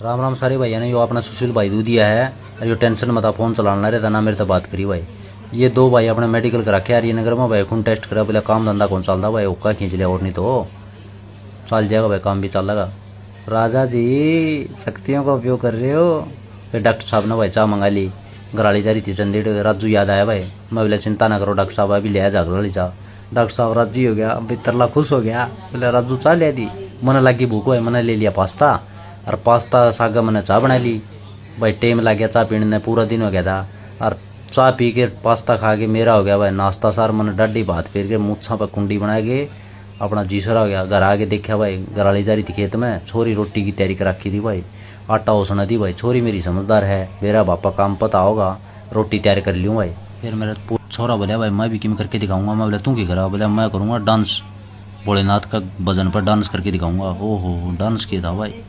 राम राम सारे भैया ने यो अपना सुशील भाई दू दिया है। और यो टेंशन मत फोन चलाना रहता ना मेरे तो बात करी भाई। ये दो भाई अपने मेडिकल करा के आ रही है नगर में भाई, खून टेस्ट करा बोले काम धंधा कौन चलता भाई, ओका खींच लिया और नहीं तो चल जाएगा भाई, काम भी चलेगा। राजा जी शक्तियों का उपयोग कर रहे हो। फिर डॉक्टर साहब ने भाई चाय मंगा ली, घराली जा रही थी चंदेड़, राजू याद आया भाई। मैं बोले चिंता ना करो डॉक्टर साहब अभी ले जा घराली चाह। डॉक्टर साहब राजी हो गया, अभी तरला खुश हो गया, बोले राजू चाह ले दी। मैंने लगी भूख भाई, मैंने ले लिया पास्ता, और पास्ता सागा मैंने चाय बना ली भाई। टेम लग गया चाय पीने, पूरा दिन हो गया था। और चाय पी के पास्ता खा के मेरा हो गया भाई नाश्ता सार। मैंने डाडी भात फेर के मूछा पर कुंडी बना के अपना जीसरा हो गया। घर आके देखा भाई घराली जा रही थी खेत में, छोरी रोटी की तैयारी कर रखी थी भाई, आटा उसने दी भाई। छोरी मेरी समझदार है, मेरा पापा काम पता होगा, रोटी तैयार कर लूँ भाई। फिर मेरा छोरा बोला भाई मैं भी किम करके दिखाऊंगा। मैं बोला तू क्या करा, बोला मैं करूँगा डांस, भोलेनाथ का भजन पर डांस करके दिखाऊंगा। ओहो डांस किया था भाई।